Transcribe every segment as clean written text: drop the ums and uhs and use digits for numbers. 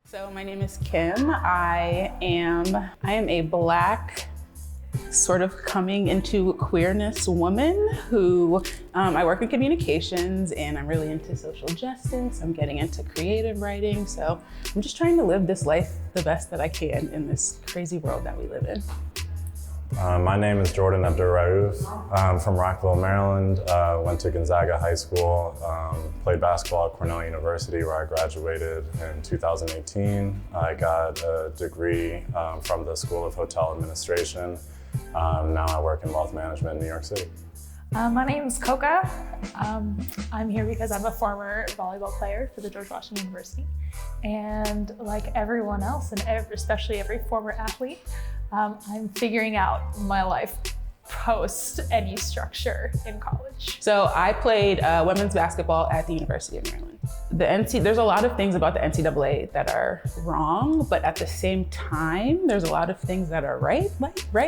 So my name is Kim. I am a Black, sort of coming into queerness woman who, I work in communications and I'm really into social justice. I'm getting into creative writing. So I'm just trying to live this life the best that I can in this crazy world that we live in. My name is Jordan Abdur-Raouf. I'm from Rockville, Maryland. Went to Gonzaga High School, played basketball at Cornell University where I graduated in 2018. I got a degree from the School of Hotel Administration. Now I work in wealth management in New York City. My name's Coca. I'm here because I'm a former volleyball player for the George Washington University. And like everyone else, and especially every former athlete, I'm figuring out my life post any structure in college. So I played women's basketball at the University of Maryland. There's a lot of things about the NCAA that are wrong, but at the same time, there's a lot of things that are right?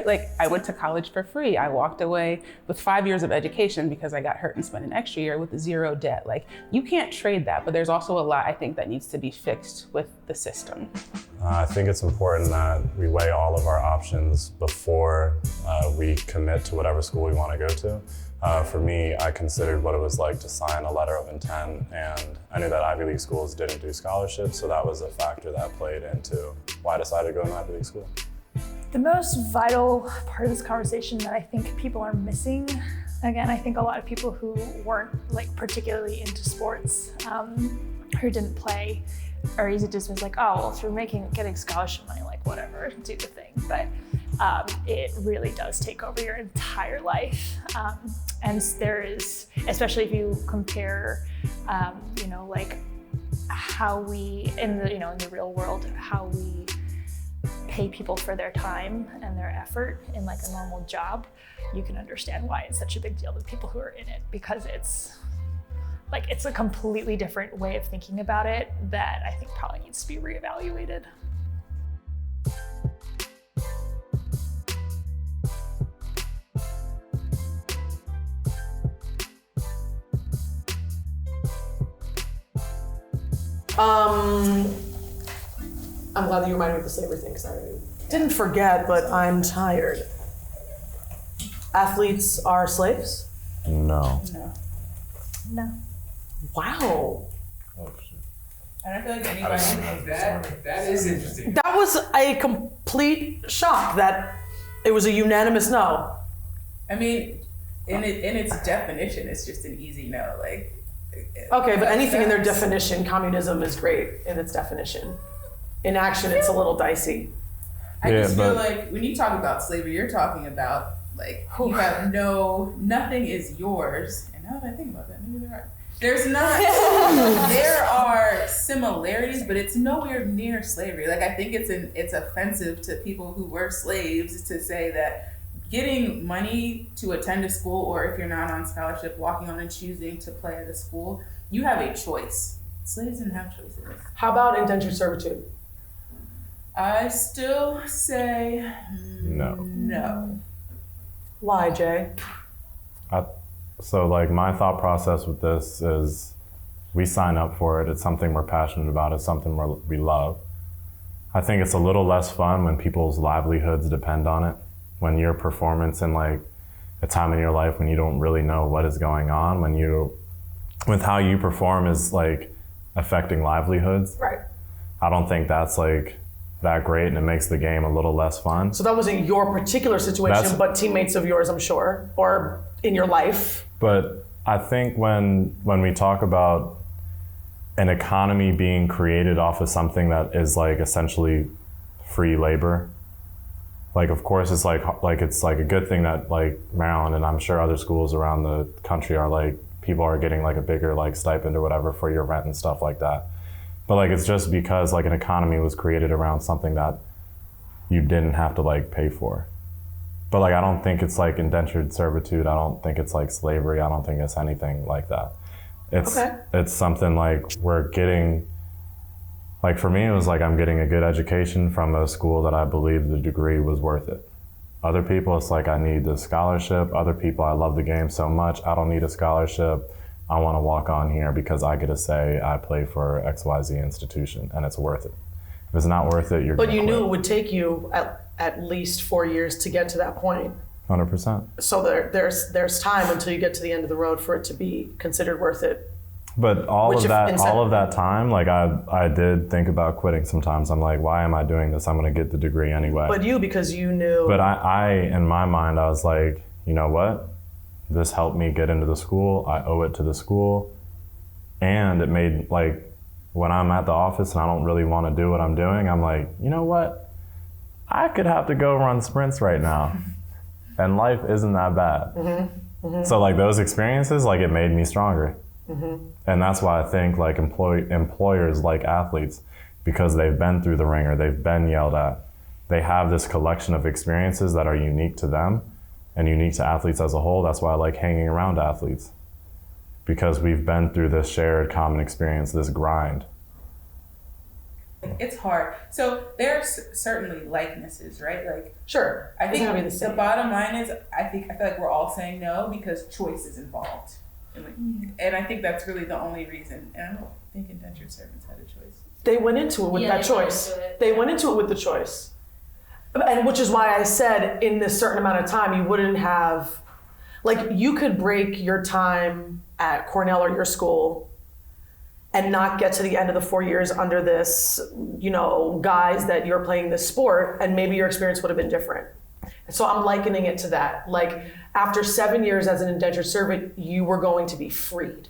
Like I went to college for free. I walked away with 5 years of education because I got hurt and spent an extra year with zero debt. Like you can't trade that, but there's also a lot I think that needs to be fixed with the system. I think it's important that we weigh all of our options before we commit to whatever school we want to go to. For me, I considered what it was like to sign a letter of intent, and I knew that Ivy League schools didn't do scholarships, so that was a factor that played into why I decided to go to an Ivy League school. The most vital part of this conversation that I think people are missing, again, I think a lot of people who weren't like particularly into sports, who didn't play, are easy to dismiss like, oh, well, if you're getting scholarship money, like whatever, do the thing. But it really does take over your entire life. And there is, especially if you compare, like how we, in the real world, how we pay people for their time and their effort in like a normal job, you can understand why it's such a big deal to people who are in it, because it's a completely different way of thinking about it that I think probably needs to be reevaluated. I'm glad that you reminded me of the slavery thing because I didn't forget, but I'm tired. Athletes are slaves? No. No. Wow. Oh, shit. I don't feel like anybody that is interesting. That was a complete shock that it was a unanimous no. I mean, in its definition, it's just an easy no. Like, Okay, but anything in their definition, communism is great in its definition. In action, it's a little dicey. I just feel like when you talk about slavery, you're talking about like you have nothing is yours. And now that I think about that, maybe there's not. There are similarities, but it's nowhere near slavery. Like I think it's offensive to people who were slaves to say that getting money to attend a school, or if you're not on scholarship, walking on and choosing to play at a school, you have a choice. Slaves didn't have choices. How about indentured servitude? I still say no. Why, Jay? So like my thought process with this is we sign up for it. It's something we're passionate about. It's something we love. I think it's a little less fun when people's livelihoods depend on it. When your performance in like a time in your life when you don't really know what is going on, with how you perform is like affecting livelihoods. Right. I don't think that's like that great, and it makes the game a little less fun. So that wasn't your particular situation, but teammates of yours, I'm sure, or in your life. But I think when we talk about an economy being created off of something that is like essentially free labor, like of course it's like it's like a good thing that like Maryland and I'm sure other schools around the country are like people are getting like a bigger like stipend or whatever for your rent and stuff like that. But like it's just because like an economy was created around something that you didn't have to like pay for. But like I don't think it's like indentured servitude. I don't think it's like slavery. I don't think it's anything like that. It's something like we're getting, like for me it was like I'm getting a good education from a school that I believe the degree was worth it. Other people it's like I need the scholarship. Other people I love the game so much I don't need a scholarship. I want to walk on here because I get to say I play for XYZ institution and it's worth it. If it's not worth it, you're But gonna you knew quit. it would take you at least 4 years to get to that point. 100%. So there's time until you get to the end of the road for it to be considered worth it. But all Which of that time, like I did think about quitting sometimes. I'm like, why am I doing this? I'm gonna get the degree anyway. But because you knew. But I in my mind, I was like, you know what? This helped me get into the school. I owe it to the school. And it made, like, when I'm at the office and I don't really want to do what I'm doing, I'm like, you know what? I could have to go run sprints right now. And life isn't that bad. Mm-hmm. Mm-hmm. So like those experiences, like it made me stronger. Mm-hmm. And that's why I think like employers like athletes, because they've been through the ringer, they've been yelled at. They have this collection of experiences that are unique to them and unique to athletes as a whole. That's why I like hanging around athletes, because we've been through this shared common experience, this grind. It's hard. So there's certainly likenesses, right? Like, Sure. I think It's the bottom line is I feel like we're all saying no because choice is involved. And I think that's really the only reason. And I don't think indentured servants had a choice. They went into it with that choice. They went into it with the choice. And which is why I said in this certain amount of time, you wouldn't have, like, you could break your time at Cornell or your school and not get to the end of the 4 years under this, guise that you're playing this sport, and maybe your experience would have been different. So I'm likening it to that. Like, after 7 years as an indentured servant, you were going to be freed,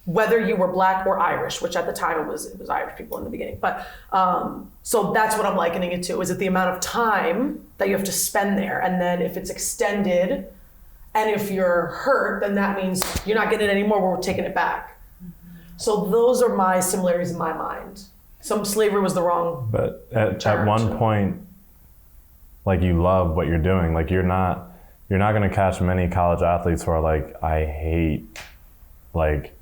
whether you were Black or Irish, which at the time it was Irish people in the beginning. But so that's what I'm likening it to. Is it the amount of time that you have to spend there, and then if it's extended, and if you're hurt, then that means you're not getting it anymore. We're taking it back. So those are my similarities in my mind. Some slavery was the wrong. But at one point, like, you love what you're doing. Like, you're not going to catch many college athletes who are like, I hate, like,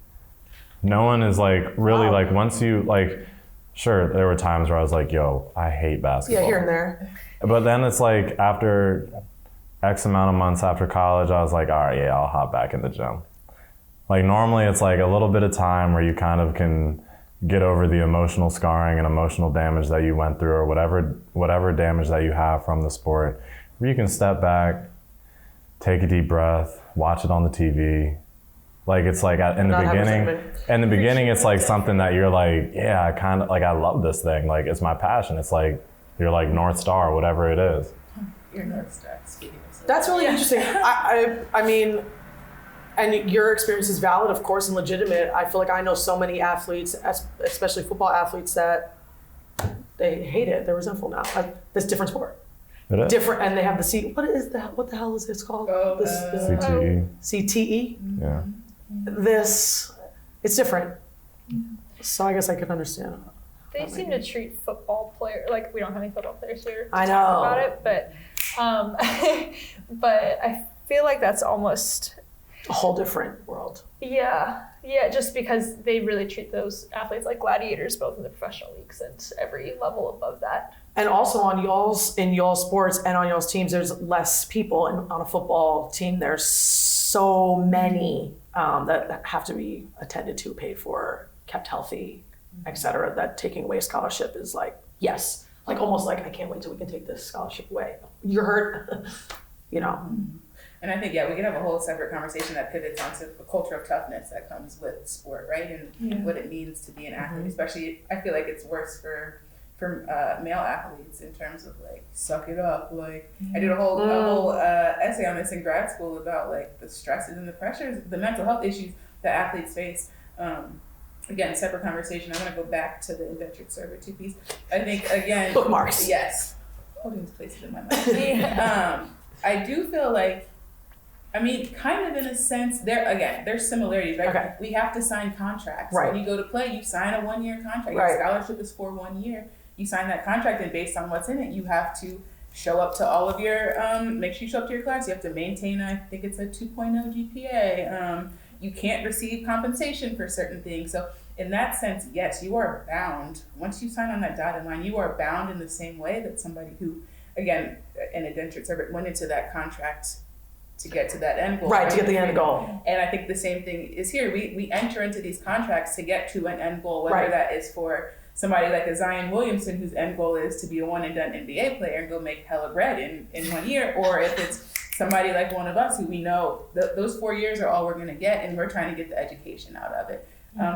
no one is like really like, once you like, sure, there were times where I was like, yo, I hate basketball. Yeah, here and there. But then it's like after X amount of months after college, I was like, all right, yeah, I'll hop back in the gym. Like, normally it's like a little bit of time where you kind of can get over the emotional scarring and emotional damage that you went through, or whatever damage that you have from the sport, where you can step back, take a deep breath, watch it on the TV. Like, it's like in the beginning, it's like something that you're like, yeah, I kind of like, I love this thing. Like, it's my passion. It's like, you're like North Star, whatever it is. Your North Star, speaking of. That's really interesting. I mean, and your experience is valid, of course, and legitimate. I feel like I know so many athletes, especially football athletes, that they hate it. They're resentful now. This different sport. It is. Different, and they have the what the hell is this called? CTE. CTE? Yeah. It's different. So I guess I could understand. They seem to treat football players, like, we don't have any football players here to I know. talk about it, but but I feel like that's almost a whole different world. Yeah, just because they really treat those athletes like gladiators, both in the professional leagues and every level above that. And also in y'all's sports and on y'all's teams, there's less people. And on a football team, there's so many that have to be attended to, paid for, kept healthy, et cetera, that taking away a scholarship is like, yes. Like, almost like, I can't wait till we can take this scholarship away. You're hurt, And I think, we could have a whole separate conversation that pivots onto the culture of toughness that comes with sport, right? And what it means to be an athlete, especially, I feel like it's worse for male athletes in terms of like, suck it up. Like, I did a whole essay on this in grad school about like the stresses and the pressures, the mental health issues that athletes face. Again, separate conversation. I'm gonna go back to the indentured servitude piece. I think, again, bookmarks. Yes, holding these places in my mind. I do feel like, I mean, kind of in a sense, there's similarities, right? Okay. We have to sign contracts. Right. When you go to play, you sign a 1-year contract. Right. Your scholarship is for 1 year. You sign that contract, and based on what's in it, you have to show up to all of your, make sure you show up to your class. You have to maintain, I think it's a 2.0 GPA. You can't receive compensation for certain things. So in that sense, yes, you are bound. Once you sign on that dotted line, you are bound in the same way that somebody who, again, an indentured servant went into that contract to get to that end goal. Right, to get the end goal. And I think the same thing is here. We enter into these contracts to get to an end goal, whether that is for somebody like a Zion Williamson whose end goal is to be a one and done NBA player and go make hella bread in 1 year, or if it's somebody like one of us who we know those 4 years are all we're going to get, and we're trying to get the education out of it.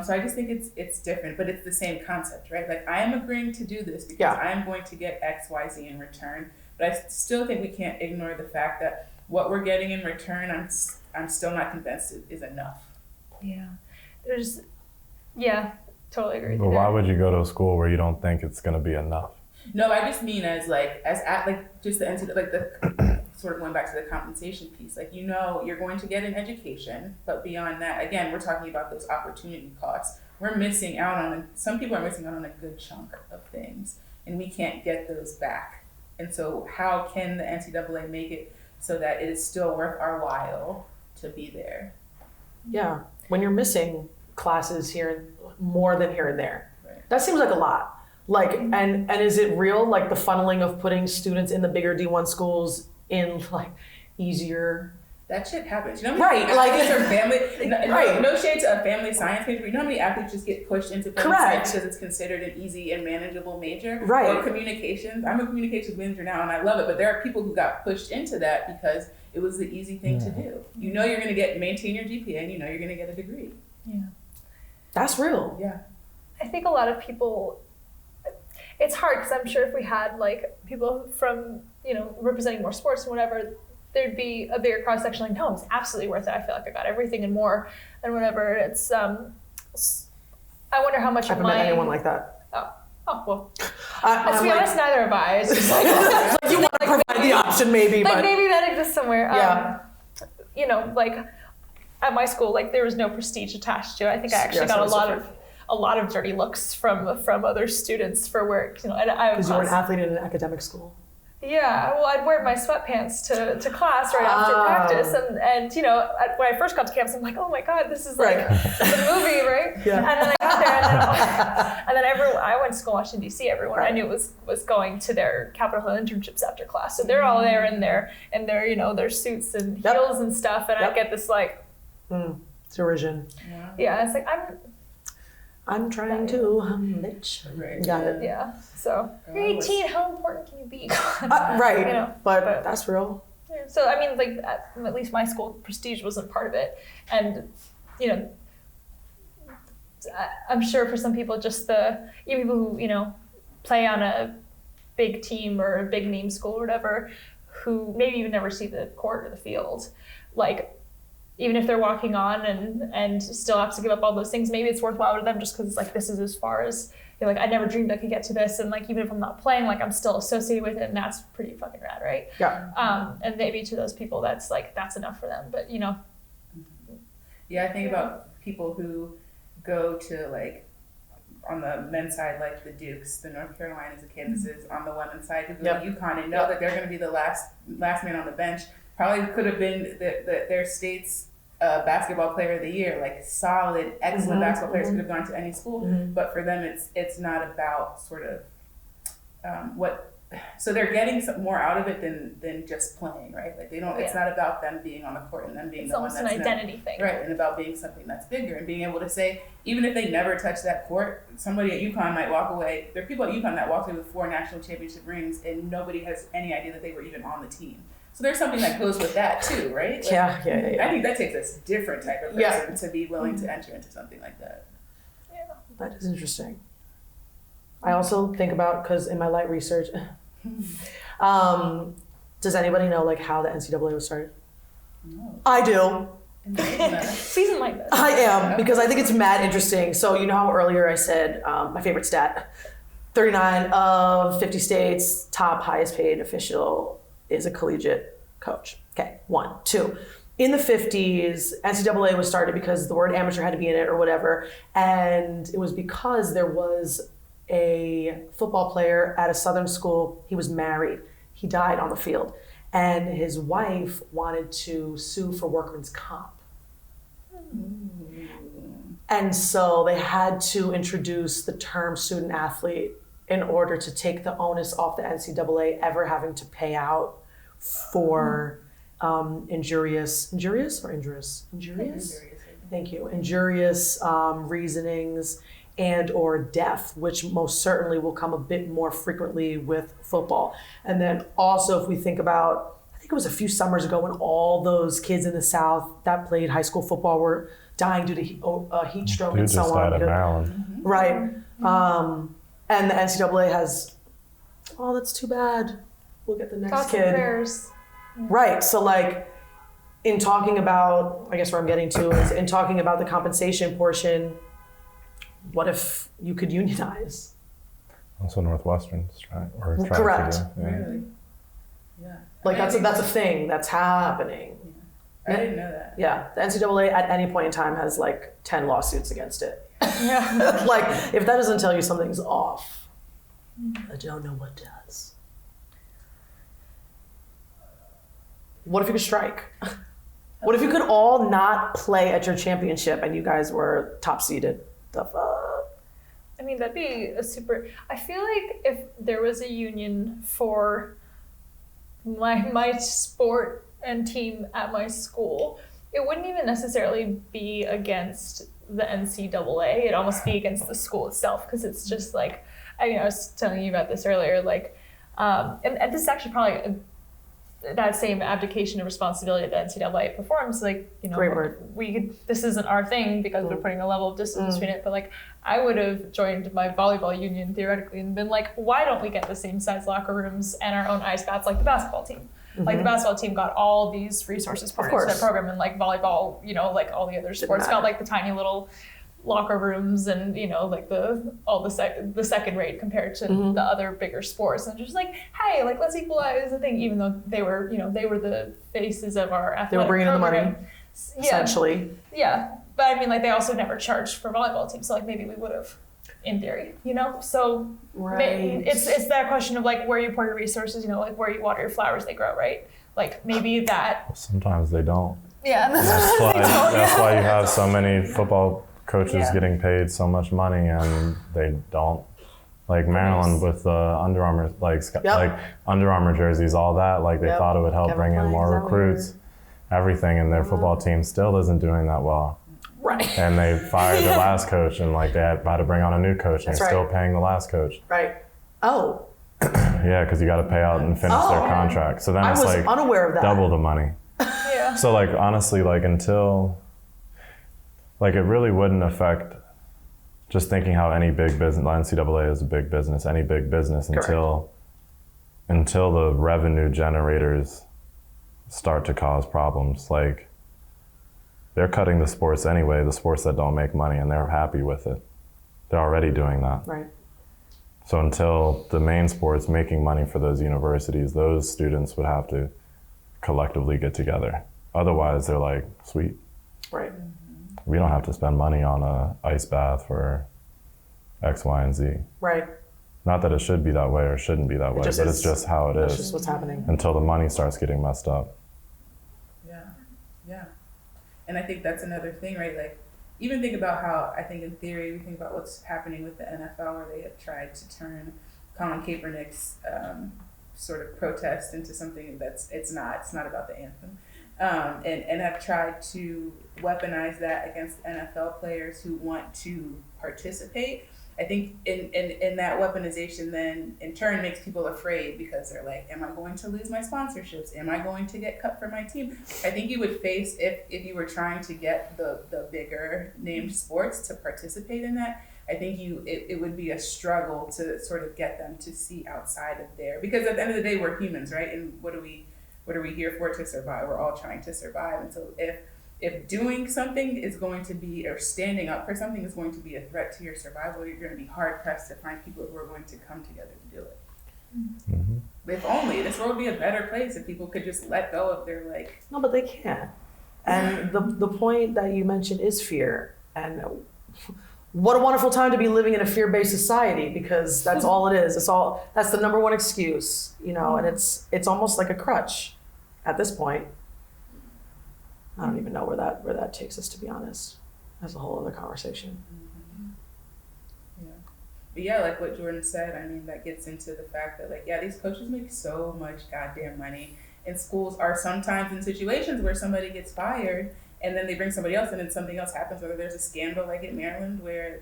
So I just think it's different, but it's the same concept, right? Like, I am agreeing to do this because I am going to get X, Y, Z in return, but I still think we can't ignore the fact that what we're getting in return, I'm still not convinced is enough. Totally agree with But you. why would you go to a school where you don't think it's going to be enough? No, I just mean just the NCAA, like the sort of going back to the compensation piece. Like, you're going to get an education, but beyond that, again, we're talking about those opportunity costs. We're missing out on, some people are missing out on a good chunk of things, and we can't get those back. And so how can the NCAA make it so that it is still worth our while to be there? Yeah, when you're missing classes more than here and there, that seems like a lot. Like, and is it real? Like the funneling of putting students in the bigger D1 schools in like easier. That shit happens. You know, right? Like no shade to a family science major, but you know how many athletes just get pushed into family science because it's considered an easy and manageable major, right? Or communications. I'm a communications major now, and I love it, but there are people who got pushed into that because it was the easy thing to do. You know, you're going to maintain your GPA, and you know you're going to get a degree. Yeah, that's real. Yeah, I think a lot of people. It's hard because I'm sure if we had like people from, representing more sports and whatever, there'd be a bigger cross section. Like, no, it's absolutely worth it. I feel like I got everything and more and whatever. It's, I wonder how much I haven't met anyone like that. Oh, well. To be honest, neither have I. It's just like, you want to provide the option maybe, but. Maybe that exists somewhere. Yeah. Like at my school, like there was no prestige attached to it. I think I actually got a lot of dirty looks from other students for work. Because you were an athlete in an academic school. Yeah, well, I'd wear my sweatpants to class right after practice, and when I first got to campus, I'm like, oh my god, this is like the movie, right? Yeah. And then I got there, and then I went to school in Washington D.C. Everyone I knew was going to their Capitol Hill internships after class, so they're all there in their their suits and heels and stuff, and I get this like derision. Yeah, it's like I'm trying to, bitch. Right. Got it. Yeah. So you're 18. How important can you be? Right. But that's real. Yeah. So I mean, like at least my school, prestige wasn't part of it, and I'm sure for some people, just even people who play on a big team or a big name school or whatever, who maybe even never see the court or the field, like. Even if they're walking on and still have to give up all those things, maybe it's worthwhile to them just because it's like, this is as far as, I never dreamed I could get to this. And like, even if I'm not playing, like I'm still associated with it, and that's pretty fucking rad, right? Yeah. And maybe to those people, that's enough for them, but Yeah, I think about people who go to like, on the men's side, like the Dukes, the North Carolinas, the Kansases, on the women's side, who go to UConn and know that they're going to be the last man on the bench. Probably could have been their state's basketball player of the year, like solid, excellent basketball players could have gone to any school, but for them it's not about sort of so they're getting some more out of it than just playing, right? Like they don't. It's not about them being on the court and them being it's the one almost that's an identity thing, right? And about being something that's bigger and being able to say, even if they never touch that court, somebody at UConn might walk away. There are people at UConn that walk away with 4 national championship rings, and nobody has any idea that they were even on the team. So there's something that goes with that too, right? Like, yeah. I think that takes a different type of person to be willing to enter into something like that. Yeah. That is interesting. I also think about, because in my light research, does anybody know like how the NCAA was started? No. I do. Please enlighten us. I am, because I think it's mad interesting. So you know how earlier I said my favorite stat, 39 of 50 states, top highest paid official is a collegiate coach. Okay, 1. 2. In the 50s, NCAA was started because the word amateur had to be in it or whatever. And it was because there was a football player at a Southern school. He was married. He died on the field. And his wife wanted to sue for workman's comp. And so they had to introduce the term student athlete in order to take the onus off the NCAA ever having to pay out for injurious reasonings and or death, which most certainly will come a bit more frequently with football. And then also if we think about, I think it was a few summers ago when all those kids in the South that played high school football were dying due to heat stroke and so on. Just died at Maryland. Right. And the NCAA has, oh, that's too bad. We'll get the next Thoughts kid. and prayers. Right. So like in talking about, I guess where I'm getting to is in talking about the compensation portion, what if you could unionize? That's what Northwestern's trying Correct. to do. Yeah. Really? Yeah. Like that's a thing that's happening. I didn't know that. Yeah, the NCAA at any point in time has like 10 lawsuits against it. Yeah. Like if that doesn't tell you something's off, I don't know what does. What if you could strike? What if you could all not play at your championship and you guys were top seeded? The fuck? I mean, that'd be a super. I feel like if there was a union for my sport and team at my school, it wouldn't even necessarily be against the NCAA. It'd almost be against the school itself, because it's just like, I was telling you about this earlier, like, and this is actually probably that same abdication of responsibility that the NCAA performs, like, Great word. This isn't our thing because we're putting a level of distance between it, but like, I would have joined my volleyball union theoretically and been like, why don't we get the same size locker rooms and our own ice baths like the basketball team? Like the basketball team got all these resources poured into their program, and like volleyball, like all the other sports got like the tiny little locker rooms and like the second rate compared to the other bigger sports, and just like, hey, like let's equalize the thing, even though they were the faces of our athletic They were bringing in the money, yeah, essentially. Yeah, but I mean, like they also never charged for volleyball teams, so like maybe we would have, in theory, so Right. it's that question of like where you pour your resources, like where you water your flowers, they grow, right? Like maybe that. Sometimes they don't. Yeah, That's why you have so many football coaches getting paid so much money and they don't. Like Maryland with the Under Armour, like Under Armour jerseys, all that, like they thought it would help bring in more recruits, everything, and their football team still isn't doing that well. Right. And they fired the last coach, and like they had to bring on a new coach, and they're still paying the last coach. Right. Oh. Yeah, because you got to pay out and finish their contract. So then I it's was like unaware of that. double the money. Yeah. So like honestly, like until, like it really wouldn't affect, just thinking how any big business, the NCAA is a big business, any big business until the revenue generators start to cause problems. Like they're cutting the sports anyway, the sports that don't make money, and they're happy with it. They're already doing that. Right. So until the main sports making money for those universities, those students would have to collectively get together. Otherwise, they're like, sweet. Right. We don't have to spend money on a ice bath for X, Y, and Z. Right. Not that it should be that way or shouldn't be that way, but it's just how it is. That's just what's happening. Until the money starts getting messed up. Yeah. And I think that's another thing, right? Like, even think about how, I think in theory, we think about what's happening with the NFL, where they have tried to turn Colin Kaepernick's sort of protest into something that's, it's not about the anthem. And have tried to weaponize that against NFL players who want to participate. I think in that weaponization then in turn makes people afraid, because they're like, am I going to lose my sponsorships? Am I going to get cut from my team? I think you would face, if you were trying to get the bigger named sports to participate in that, I think it would be a struggle to sort of get them to see outside of there. Because at the end of the day, we're humans, right? And what are we here for? To survive. We're all trying to survive. And so if doing something is going to be, or standing up for something is going to be a threat to your survival, you're going to be hard pressed to find people who are going to come together to do it. Mm-hmm. If only this world would be a better place if people could just let go of their like. No, but they can't. And the point that you mentioned is fear. And what a wonderful time to be living in a fear-based society, because that's all it is. That's the number one excuse, and it's almost like a crutch at this point. I don't even know where that takes us, to be honest. That's a whole other conversation. Mm-hmm. Yeah. But yeah, like what Jordan said, I mean, that gets into the fact that, like, yeah, these coaches make so much goddamn money. And schools are sometimes in situations where somebody gets fired and then they bring somebody else in and something else happens, whether there's a scandal like in Maryland where,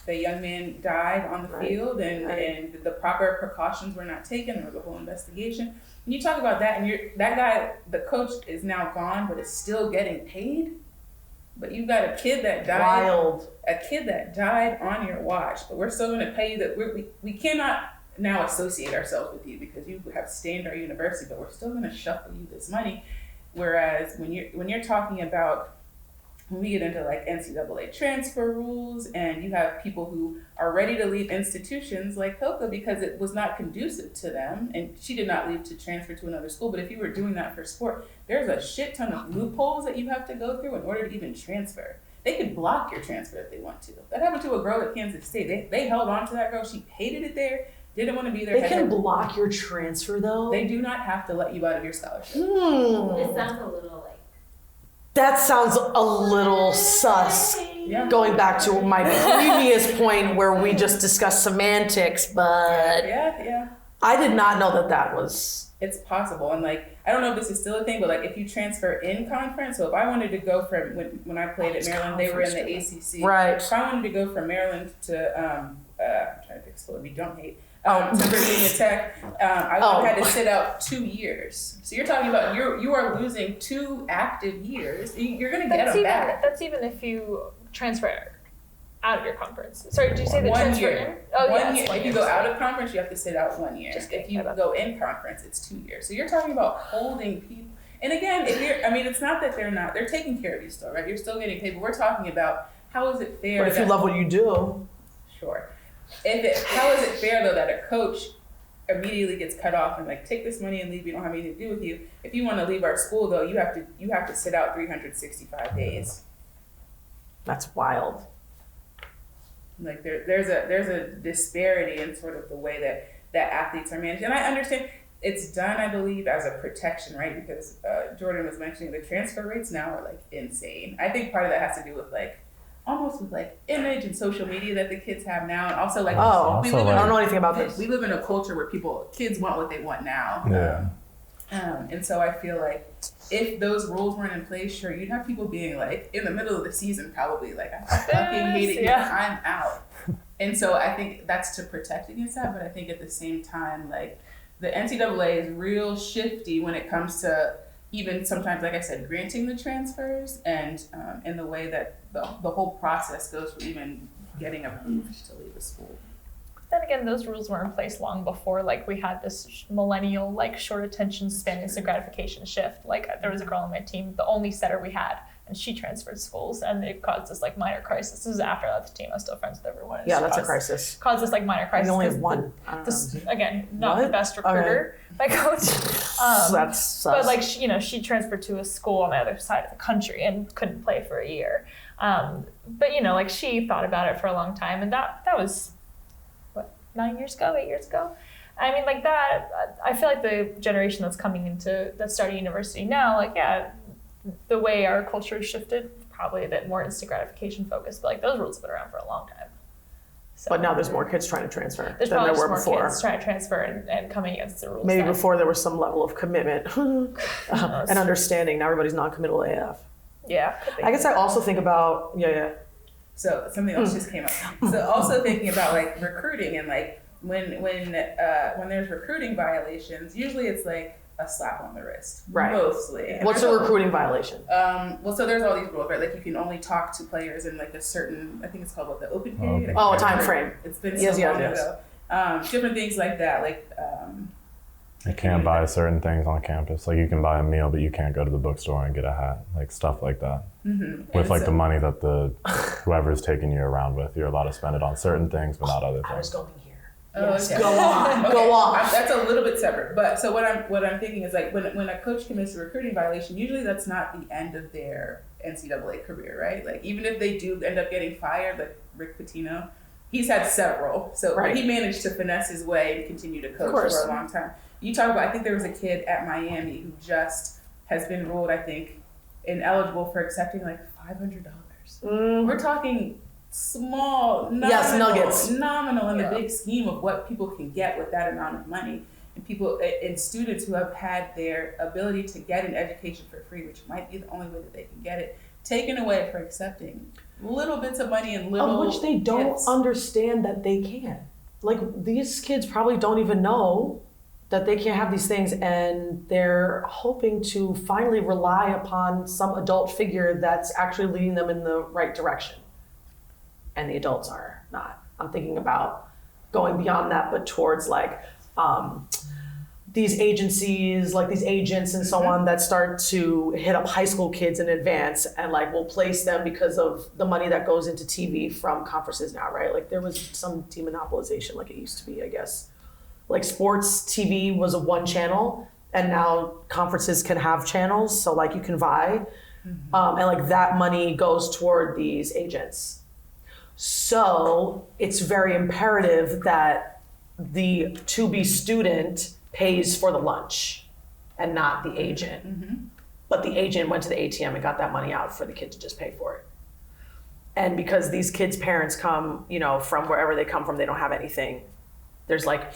the young man died on the field and the proper precautions were not taken. There was a whole investigation. And you talk about that, and that guy, the coach, is now gone, but is still getting paid. But you've got a kid that died. A kid that died on your watch, but we're still going to pay you. That we cannot now associate ourselves with you because you have stained our university, but we're still going to shuffle you this money. Whereas when you're talking about, when we get into like NCAA transfer rules and you have people who are ready to leave institutions like Coca because it was not conducive to them, and she did not leave to transfer to another school, but if you were doing that for sport, there's a shit ton of loopholes that you have to go through in order to even transfer. They could block your transfer if they want to. That happened to a girl at Kansas State. They held on to that girl. She hated it there, didn't want to be there. They can block your transfer though? They do not have to let you out of your scholarship. It sounds a little like... That sounds a little sus. Yeah. Going back to my previous point where we just discussed semantics, but Yeah. I did not know that was... It's possible. And like, I don't know if this is still a thing, but like if you transfer in conference, so if I wanted to go from, when I played at Maryland, they were in the ACC. Right. If I wanted to go from Maryland to, I'm trying to pick a school we don't hate, to Virginia Tech, I would have had to sit out 2 years. So you're talking about, you are losing 2 active years. You're going to get them back. That's even if you transfer out of your conference. Sorry, did you say the 1 transfer year. in? Oh, One yes, year. 1 If year. you go out of conference, you have to sit out 1 year. Just If you go in conference, it's 2 years. So you're talking about holding people. And again, it's not that they're taking care of you still, right? You're still getting paid, but we're talking about how is it fair. But if you love what you do. Sure. How is it fair though that a coach immediately gets cut off and like, take this money and leave, we don't have anything to do with you. If you want to leave our school though, you have to sit out 365 days. That's wild. Like there's a disparity in sort of the way that athletes are managed. And I understand it's done, I believe, as a protection, right? Because Jordan was mentioning the transfer rates now are like insane. I think part of that has to do with like almost with like image and social media that the kids have now. And also like, I don't know anything about this. We live in a culture where kids want what they want now. Yeah. And so I feel like if those rules weren't in place, sure, you'd have people being like in the middle of the season, probably like, I fucking hate it here, I'm out. And so I think that's to protect against that. But I think at the same time, like the NCAA is real shifty when it comes to even sometimes, like I said, granting the transfers and in the way that the whole process goes for even getting approved to leave a school. Then again, those rules were in place long before, like, we had this millennial, like, short attention span, instant gratification shift. Like, there was a girl on my team, the only setter we had, and she transferred schools, and it caused this, like, minor crisis. This is after I left the team. I was still friends with everyone. Yeah, that's a crisis. Caused this, like, minor crisis. We only have one. Again, not the best recruiter, my coach. That's sus. But, like, she transferred to a school on the other side of the country and couldn't play for a year. But, like, she thought about it for a long time, and that was... 8 years ago. I mean, like that, I feel like the generation that's starting university now, like, yeah, the way our culture has shifted, probably a bit more instant gratification focused, but like those rules have been around for a long time. So, but now there's more kids trying to transfer than there were more before. Kids trying to transfer and coming against the rules. Maybe before there was some level of commitment and understanding. Now everybody's non-committal AF. Yeah. I guess I also think about, So something else just came up. So also thinking about like recruiting and like when there's recruiting violations, usually it's like a slap on the wrist, right? Mostly. And what's a recruiting violation? Well, so there's all these rules, right? Like you can only talk to players in like a certain, I think it's called the open period. Oh, a time frame. It's been so long ago. Different things like that, like. You can't buy certain things on campus. Like you can buy a meal, but you can't go to the bookstore and get a hat. Like stuff like that. Mm-hmm. With like the money that whoever's taking you around with, you're allowed to spend it on certain things, but not other things. I was going here. Oh, yes. okay. Go on. Okay. Go on. That's a little bit separate. But so what I'm thinking is like when a coach commits a recruiting violation, usually that's not the end of their NCAA career, right? Like even if they do end up getting fired, like Rick Pitino, he's had several. So he managed to finesse his way and continue to coach for a long time. You talk about, I think there was a kid at Miami who just has been ruled, I think, ineligible for accepting like $500. We're talking small, nominal in the big scheme of what people can get with that amount of money. And people and students who have had their ability to get an education for free, which might be the only way that they can get it, taken away for accepting little bits of money and little of which they don't gifts. understand that they can. Like, these kids probably don't even know that they can't have these things, and they're hoping to finally rely upon some adult figure that's actually leading them in the right direction. And the adults are not. I'm thinking about going beyond that, but towards like these agencies, like these agents and so on, that start to hit up high school kids in advance and like will place them because of the money that goes into TV from conferences now, right? Like, there was some demonopolization like it used to be, I guess. Like, sports TV was a one channel, and now conferences can have channels, so like you can vie. And like that money goes toward these agents. So it's very imperative that the to-be student pays for the lunch and not the agent. But the agent went to the ATM and got that money out for the kid to just pay for it. And because these kids' parents come, you know, from wherever they come from, they don't have anything. There's like,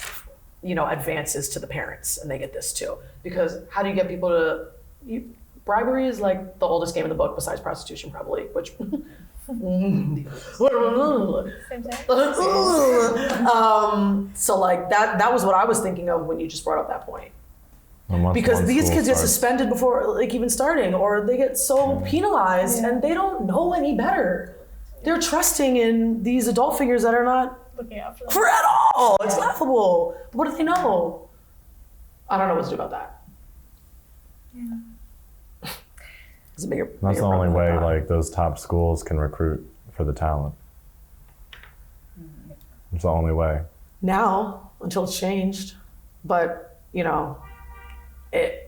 you know, advances to the parents, and they get this too. Because how do you get people to, bribery is like the oldest game in the book besides prostitution probably, which, Same thing. so like that was what I was thinking of when you just brought up that point. Unless Because one these school kids get starts- suspended before like even starting, or they get so penalized and they don't know any better. They're trusting in these adult figures that are not Looking out for them. for at all. It's laughable. But what do they know? I don't know what to do about that. It's a bigger, That's the bigger only problem way than that. like those top schools can recruit for the talent. It's the only way. Now, until it's changed. But, you know,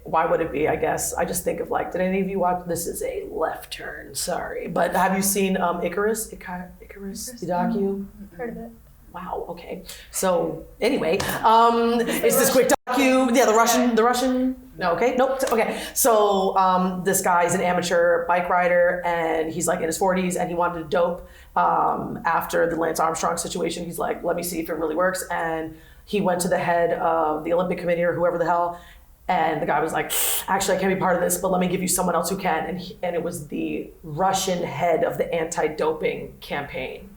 why would it be, I guess? I just think of like, did any of you watch, this is a left turn, sorry. But have you seen Icarus, the docu? Heard of it. Wow, okay. So anyway, it's this quick docu. Yeah, the Russian. No, okay, nope. Okay, so this guy's an amateur bike rider, and he's like in his 40s, and he wanted to dope after the Lance Armstrong situation. He's like, let me see if it really works. And he went to the head of the Olympic Committee or whoever the hell, and the guy was like, actually, I can't be part of this, but let me give you someone else who can. And it was the Russian head of the anti-doping campaign.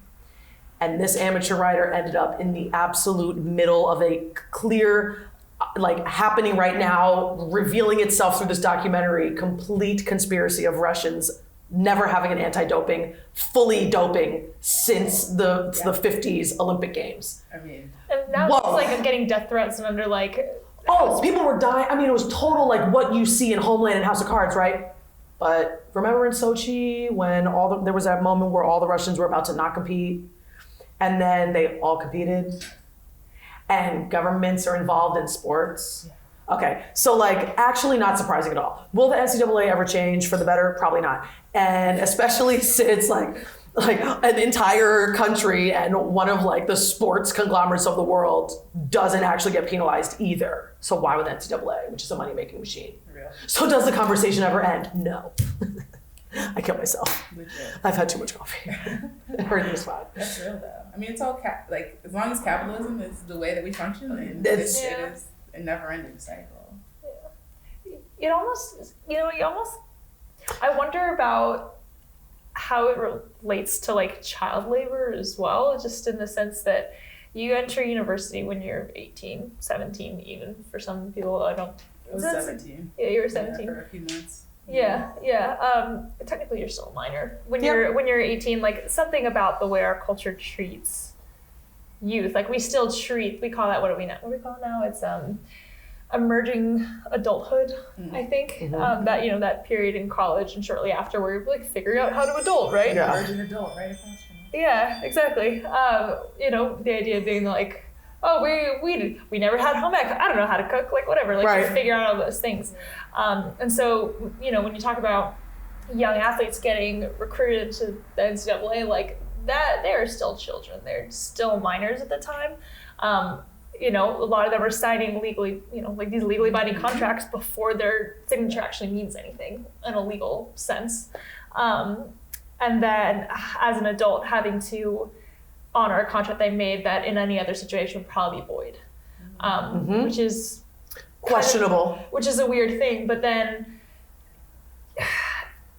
And this amateur rider ended up in the absolute middle of a clear, like happening right now, revealing itself through this documentary, complete conspiracy of Russians never having an anti-doping, fully doping since the 50s Olympic Games. I mean, And now Whoa. it's like I'm getting death threats and under like. Oh, people were dying. I mean, it was total like what you see in Homeland and House of Cards, right? But remember in Sochi when there was that moment where all the Russians were about to not compete, and then they all competed, and governments are involved in sports. Okay, so like actually not surprising at all. Will the NCAA ever change for the better? Probably not. And especially since like an entire country and one of like the sports conglomerates of the world doesn't actually get penalized either. So why would the NCAA, which is a money-making machine? real. So does the conversation ever end? No. I kill myself. Legit. I've had too much coffee. It hurt me spot. That's real though. I mean, it's all like as long as capitalism is the way that we function, then That's- it is a never-ending cycle. It almost, I wonder about how it relates to like child labor as well, just in the sense that you enter university when you're 18, 17 even, for some people. I was 17. Yeah, you were Yeah, 17. for a few months. Yeah. Technically, you're still a minor when Yep. you're 18. Like something about the way our culture treats youth. Like we still treat. We call that what do we call it now? It's emerging adulthood. I think that that period in college and shortly after where you're like figuring out how to adult, right? Yeah. Virgin adult, right across from us. Yeah, exactly. The idea being like, oh, we never had home ec. I don't know how to cook, like whatever, like Right. just figure out all those things. And so, when you talk about young athletes getting recruited to the NCAA, like that, they're still children. They're still minors at the time. A lot of them are signing legally, like these legally binding contracts before their signature actually means anything in a legal sense. And then as an adult having to honor a contract they made that in any other situation would probably be void, which is Questionable. which is a weird thing. But then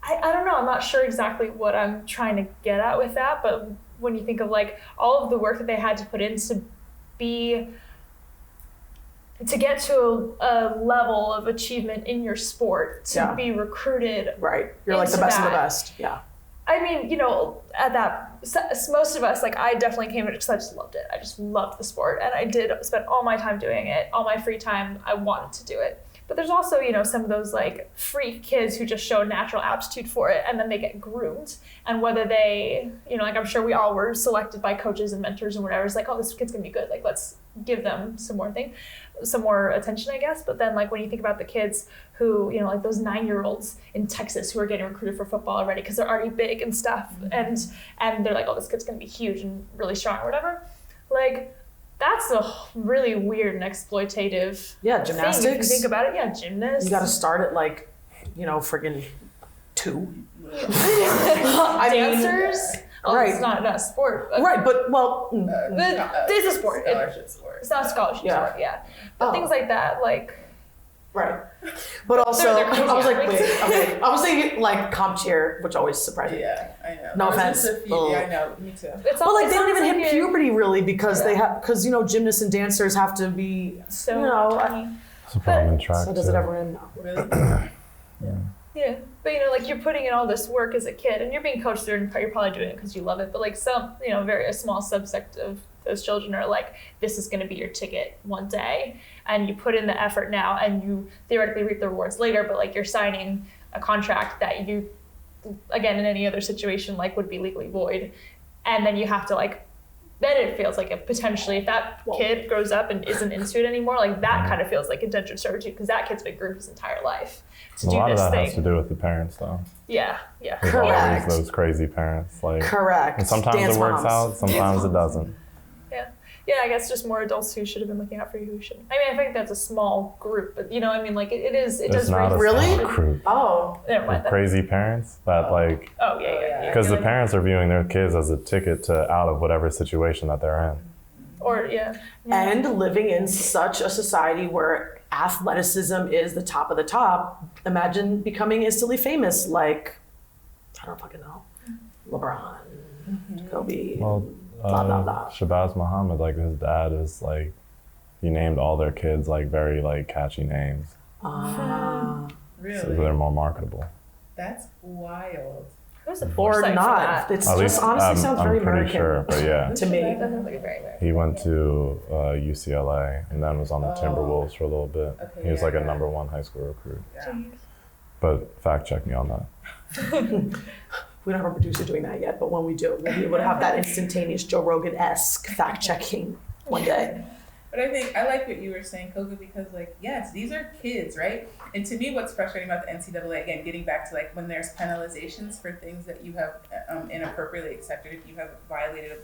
I don't know. I'm not sure exactly what I'm trying to get at with that, but when you think of like all of the work that they had to put in to get to a level of achievement in your sport, to be recruited. Right. You're like the best of the best. Yeah. I mean, you know, at that, most of us, like I definitely came in because I just loved it. I just loved the sport, and I did spend all my time doing it, all my free time. I wanted to do it. But there's also, you know, some of those like freak kids who just show natural aptitude for it, and then they get groomed. And whether they, you know, like I'm sure we all were selected by coaches and mentors and whatever. It's like, oh, this kid's gonna be good. Like, let's give them some more attention, I guess. But then like when you think about the kids who, you know, like those 9-year-olds in Texas who are getting recruited for football already because they're already big and stuff, and they're like, oh, this kid's gonna be huge and really strong or whatever. Like, that's a really weird and exploitative gymnastics. thing, if you think about it. Gymnasts. You got to start at like, you know, friggin' 2. I Dancers. mean, right. It's not a sport. Right, but well, it's a sport. Scholarship sport. It's not a scholarship sport. Yeah, but things like that, like. Right. But also, they're I was like, wait, okay. I was thinking like comp cheer, which always surprised me. Yeah, I know. No offense. Yeah, I know. Me too. It's but like they don't even hit puberty really because because you know gymnasts and dancers have to be so you know. tiny. It's a problem in track. So does it ever end? No. Really? Yeah, but you know, like you're putting in all this work as a kid, and you're being coached through, and you're probably doing it because you love it. But like some, you know, a small subsect of those children are like, this is going to be your ticket one day, and you put in the effort now, and you theoretically reap the rewards later. But like you're signing a contract that you, again, in any other situation, like would be legally void, and then you have to like. Then it feels like if that kid grows up and isn't into it anymore, like that kind of feels like indentured servitude because that kid's been groomed his entire life to do this thing. A lot of that has to do with the parents, though. Yeah. There's always those crazy parents. Like, correct. And sometimes it works out, sometimes it doesn't. Yeah, I guess just more adults who should have been looking out for you who shouldn't. I mean, I think that's a small group, but you know, I mean, like it does. It's not a really small group. Oh, never mind that. Crazy parents that like. Oh yeah. Because the parents are viewing their kids as a ticket to out of whatever situation that they're in. Or and living in such a society where athleticism is the top of the top. Imagine becoming instantly famous, like I don't fucking know, LeBron, Kobe. Well, blah blah blah. Shabazz Muhammad, like his dad is like, he named all their kids like very like catchy names. Really? So they're more marketable. That's wild. Or not. It's At just least, honestly sounds very I'm pretty American. sure, but yeah. To me. That sounds like a very American. He went to UCLA and then was on the Timberwolves for a little bit. Okay, he was like a #1 high school recruit. Yeah. But fact check me on that. We don't have a producer doing that yet, but when we do, we'll be able to have that instantaneous Joe Rogan-esque fact checking one day. But I think I like what you were saying, Coca, because like, yes, these are kids, right? And to me, what's frustrating about the NCAA, again, getting back to like when there's penalizations for things that you have inappropriately accepted, if you have violated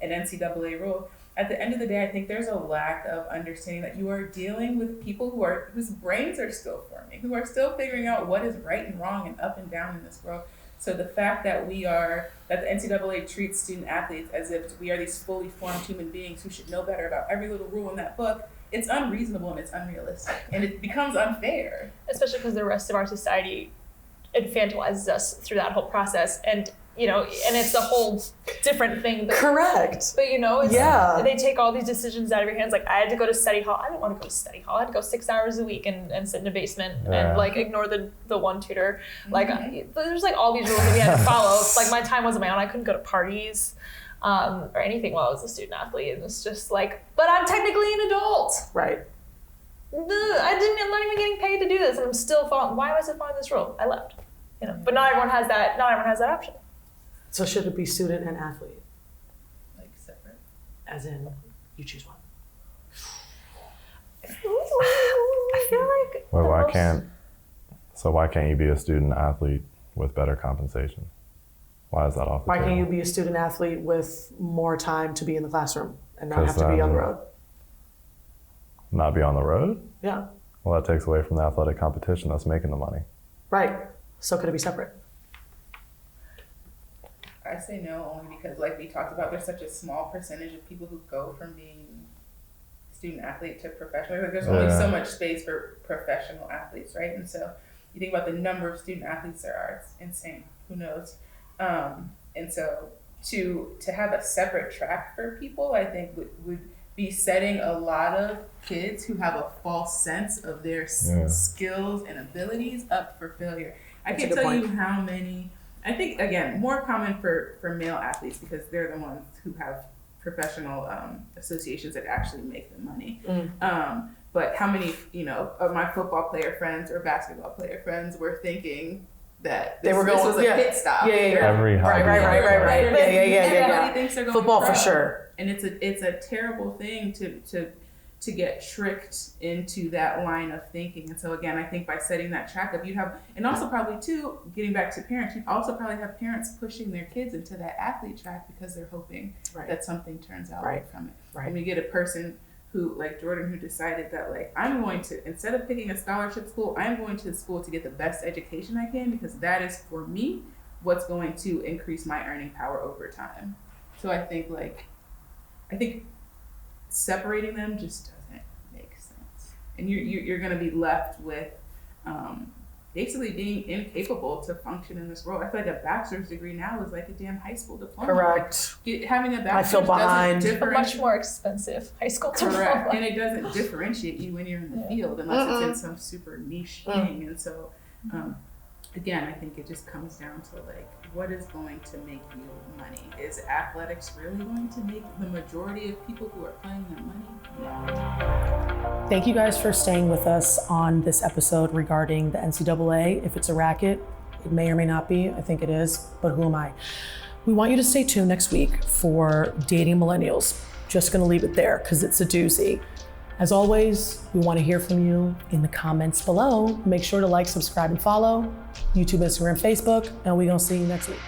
an NCAA rule, at the end of the day, I think there's a lack of understanding that you are dealing with people whose brains are still forming, who are still figuring out what is right and wrong and up and down in this world. So the fact that the NCAA treats student athletes as if we are these fully formed human beings who should know better about every little rule in that book, it's unreasonable and it's unrealistic. And it becomes unfair. Especially because the rest of our society infantilizes us through that whole process. And, you know, and it's a whole different thing. Correct. But, you know, they take all these decisions out of your hands. Like, I had to go to study hall. I didn't want to go to study hall. I had to go 6 hours a week and sit in a basement and, like, ignore the one tutor. Like, there's, like, all these rules that we had to follow. Like, my time wasn't my own. I couldn't go to parties or anything while I was a student athlete. And it's just like, but I'm technically an adult. Right. I'm not even getting paid to do this. And I'm still following. Why am I still following this rule? I left. You know, but not everyone has that option. So should it be student and athlete? Like separate? As in, you choose one. I feel like. Well, why can't you be a student athlete with better compensation? Why is that off the Why table? can't you be a student athlete with more time to be in the classroom and not have to be on the road? Not be on the road? Yeah. Well, that takes away from the athletic competition that's making the money. Right. So could it be separate? I say no only because, like we talked about, there's such a small percentage of people who go from being student athlete to professional. Like, there's only so much space for professional athletes, right? And so You think about the number of student athletes there are, it's insane. Who knows? And so to have a separate track for people, I think would be setting a lot of kids who have a false sense of their skills and abilities up for failure. I can't tell you how many, I think, again, more common for male athletes because they're the ones who have professional associations that actually make the money. But how many, of my football player friends or basketball player friends were thinking that this was a pit stop? Every hobby. Right. Everybody thinks they're going football pro. for sure. And it's a terrible thing to get tricked into that line of thinking. And so again, I think by setting that track up, and also probably too, getting back to parents, you also probably have parents pushing their kids into that athlete track because they're hoping that something turns out from it. Right. When you get a person who, like Jordan, who decided that, like, I'm going to, instead of picking a scholarship school, I'm going to the school to get the best education I can because that is, for me, what's going to increase my earning power over time. So I think separating them just doesn't make sense. And you're going to be left with basically being incapable to function in this world. I feel like a bachelor's degree now is like a damn high school diploma. Correct. Having a bachelor's I feel behind. A much more expensive high school diploma. Correct. And it doesn't differentiate you when you're in the field unless it's in some super niche thing. And so, again, I think it just comes down to like, what is going to make you money? Is athletics really going to make the majority of people who are playing their money? No. Thank you guys for staying with us on this episode regarding the NCAA. If it's a racket, it may or may not be. I think it is, but who am I? We want you to stay tuned next week for Dating Millennials. Just gonna leave it there because it's a doozy. As always, we want to hear from you in the comments below. Make sure to like, subscribe, and follow YouTube, Instagram, Facebook, and we're gonna see you next week.